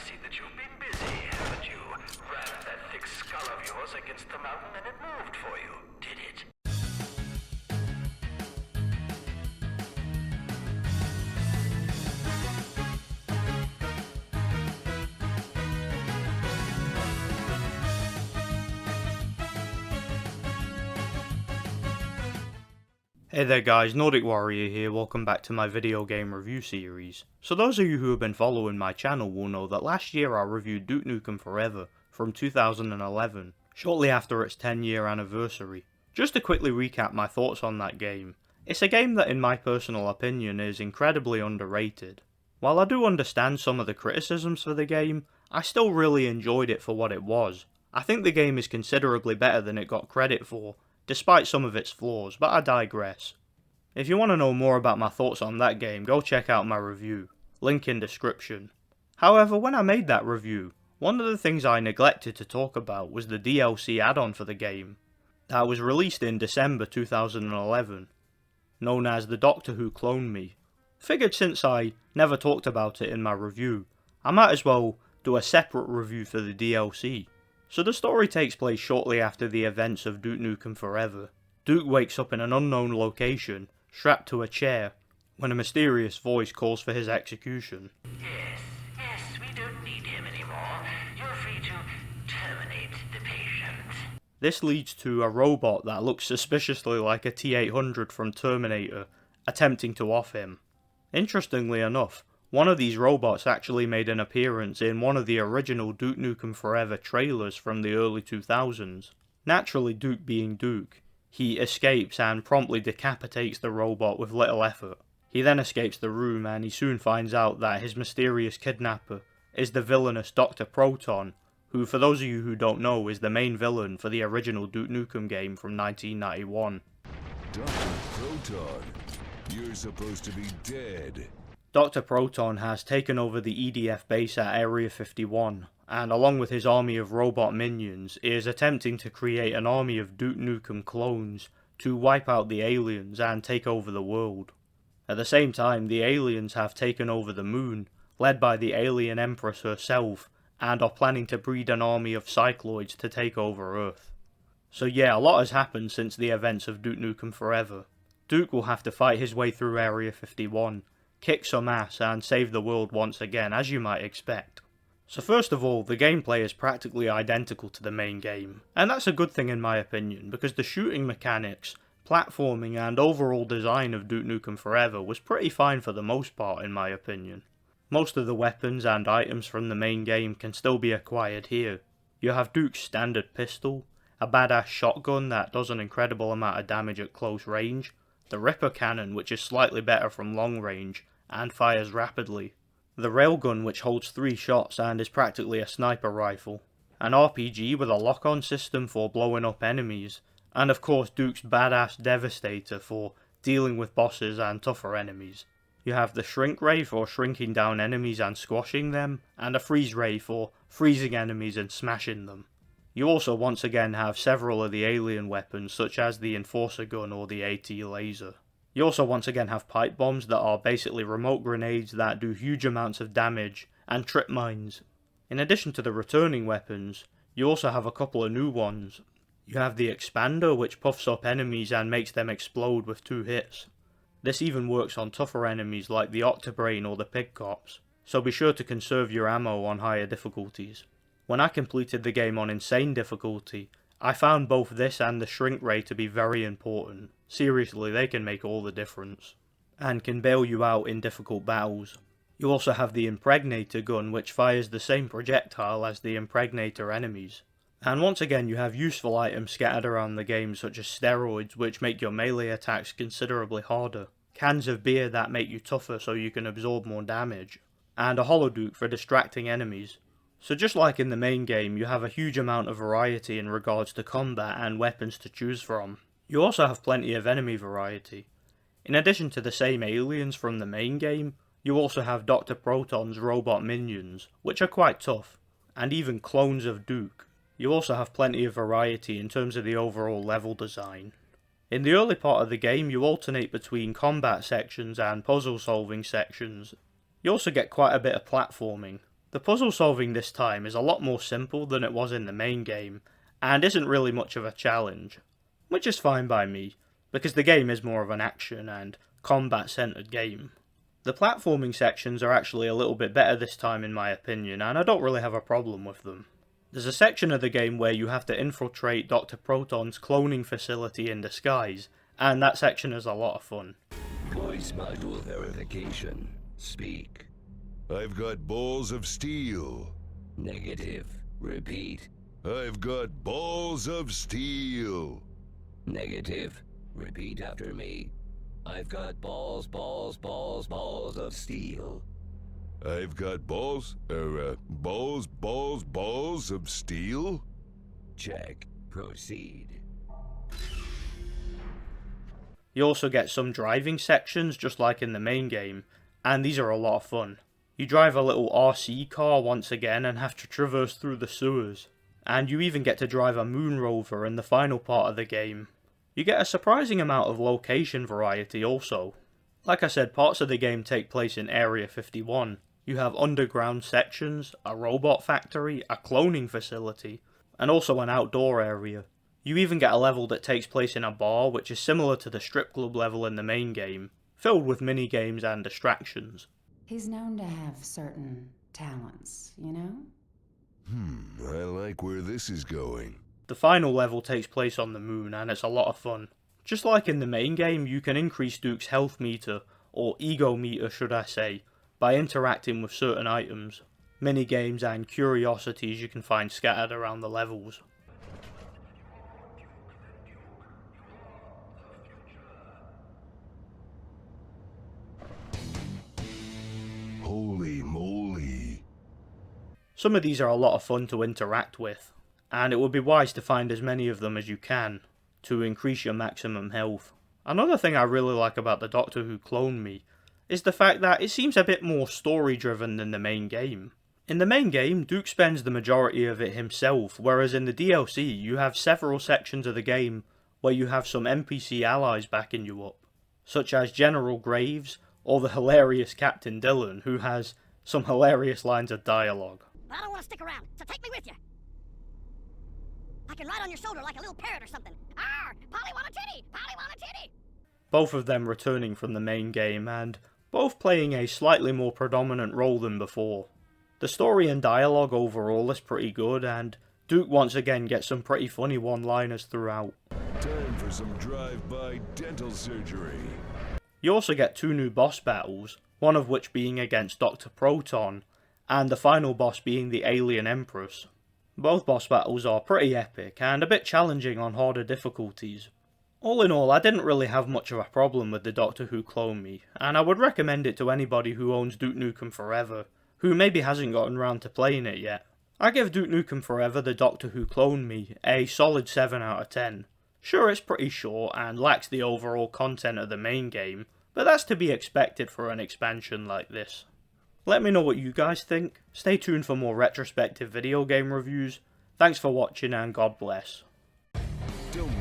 see that you've been busy, haven't you? Rammed that thick skull of yours against the mountain and it moved for you, did it? Hey there guys, Nordic Warrior here, welcome back to my video game review series. So those of you who have been following my channel will know that last year I reviewed Duke Nukem Forever from 2011, shortly after its 10-year anniversary. Just to quickly recap my thoughts on that game, it's a game that in my personal opinion is incredibly underrated. While I do understand some of the criticisms for the game, I still really enjoyed it for what it was. I think the game is considerably better than it got credit for, despite some of its flaws, but I digress. If you want to know more about my thoughts on that game, go check out my review, link in description. However, when I made that review, one of the things I neglected to talk about was the DLC add-on for the game, that was released in December 2011, known as the Doctor Who Clone Me. Figured since I never talked about it in my review, I might as well do a separate review for the DLC. So the story takes place shortly after the events of Duke Nukem Forever. Duke wakes up in an unknown location, strapped to a chair, when a mysterious voice calls for his execution. Yes, we don't need him anymore. You're free to terminate the patient. This leads to a robot that looks suspiciously like a T-800 from Terminator, attempting to off him. Interestingly enough, one of these robots actually made an appearance in one of the original Duke Nukem Forever trailers from the early 2000s. Naturally, Duke being Duke, he escapes and promptly decapitates the robot with little effort. He then escapes the room and he soon finds out that his mysterious kidnapper is the villainous Dr. Proton, who, for those of you who don't know, is the main villain for the original Duke Nukem game from 1991. Dr. Proton, you're supposed to be dead. Dr. Proton has taken over the EDF base at Area 51, and along with his army of robot minions, is attempting to create an army of Duke Nukem clones to wipe out the aliens and take over the world. At the same time, the aliens have taken over the moon, led by the alien empress herself, and are planning to breed an army of cycloids to take over Earth. So yeah, a lot has happened since the events of Duke Nukem Forever. Duke will have to fight his way through Area 51, kick some ass and save the world once again, as you might expect. So first of all, the gameplay is practically identical to the main game, and that's a good thing in my opinion, because the shooting mechanics, platforming and overall design of Duke Nukem Forever was pretty fine for the most part in my opinion. Most of the weapons and items from the main game can still be acquired here. You have Duke's standard pistol, a badass shotgun that does an incredible amount of damage at close range, the Ripper cannon which is slightly better from long range and fires rapidly, the railgun which holds 3 shots and is practically a sniper rifle, an RPG with a lock-on system for blowing up enemies, and of course Duke's badass Devastator for dealing with bosses and tougher enemies. You have the Shrink Ray for shrinking down enemies and squashing them, and a Freeze Ray for freezing enemies and smashing them. You also once again have several of the alien weapons such as the Enforcer Gun or the AT Laser. You also once again have pipe bombs that are basically remote grenades that do huge amounts of damage, and trip mines. In addition to the returning weapons, you also have a couple of new ones. You have the Expander which puffs up enemies and makes them explode with 2 hits. This even works on tougher enemies like the Octobrain or the Pig Cops, so be sure to conserve your ammo on higher difficulties. When I completed the game on Insane difficulty, I found both this and the Shrink Ray to be very important. Seriously, they can make all the difference, and can bail you out in difficult battles. You also have the Impregnator gun which fires the same projectile as the Impregnator enemies. And once again you have useful items scattered around the game such as steroids which make your melee attacks considerably harder, cans of beer that make you tougher so you can absorb more damage, and a Holoduke for distracting enemies. So just like in the main game, you have a huge amount of variety in regards to combat and weapons to choose from. You also have plenty of enemy variety. In addition to the same aliens from the main game, you also have Dr. Proton's robot minions, which are quite tough, and even clones of Duke. You also have plenty of variety in terms of the overall level design. In the early part of the game, you alternate between combat sections and puzzle solving sections. You also get quite a bit of platforming. The puzzle solving this time is a lot more simple than it was in the main game, and isn't really much of a challenge, which is fine by me, because the game is more of an action and combat centered game. The platforming sections are actually a little bit better this time in my opinion, and I don't really have a problem with them. There's a section of the game where you have to infiltrate Dr. Proton's cloning facility in disguise, and that section is a lot of fun. Voice module verification. Speak. I've got balls of steel. Negative. Repeat. I've got balls of steel. Negative. Repeat after me. I've got balls of steel. I've got balls of steel? Check. Proceed. You also get some driving sections just like in the main game, and these are a lot of fun. You drive a little RC car once again and have to traverse through the sewers, and you even get to drive a moon rover in the final part of the game. You get a surprising amount of location variety also. Like I said, parts of the game take place in Area 51. You have underground sections, a robot factory, a cloning facility, and also an outdoor area. You even get a level that takes place in a bar, which is similar to the strip club level in the main game, filled with mini-games and distractions. He's known to have certain talents, you know? I like where this is going. The final level takes place on the moon, and it's a lot of fun. Just like in the main game, you can increase Duke's health meter, or ego meter should I say, by interacting with certain items, mini-games and curiosities you can find scattered around the levels. Holy moly. Some of these are a lot of fun to interact with, and it would be wise to find as many of them as you can, to increase your maximum health. Another thing I really like about the Doctor Who Clone Me is the fact that it seems a bit more story driven than the main game. In the main game, Duke spends the majority of it himself, whereas in the DLC you have several sections of the game where you have some NPC allies backing you up, such as General Graves or the hilarious Captain Dillon, who has some hilarious lines of dialogue. But I don't want to stick around, so take me with you. I can ride on your shoulder like a little parrot or something. Arr! Polly want a titty! Polly want a titty! Both of them returning from the main game, and both playing a slightly more predominant role than before. The story and dialogue overall is pretty good, and Duke once again gets some pretty funny one-liners throughout. Time for some drive-by dental surgery. You also get 2 new boss battles, one of which being against Dr. Proton, and the final boss being the Alien Empress. Both boss battles are pretty epic, and a bit challenging on harder difficulties. All in all, I didn't really have much of a problem with the Doctor Who Clone Me, and I would recommend it to anybody who owns Duke Nukem Forever, who maybe hasn't gotten around to playing it yet. I give Duke Nukem Forever the Doctor Who Clone Me a solid 7 out of 10. Sure, it's pretty short and lacks the overall content of the main game, but that's to be expected for an expansion like this. Let me know what you guys think. Stay tuned for more retrospective video game reviews. Thanks for watching and God bless. Don't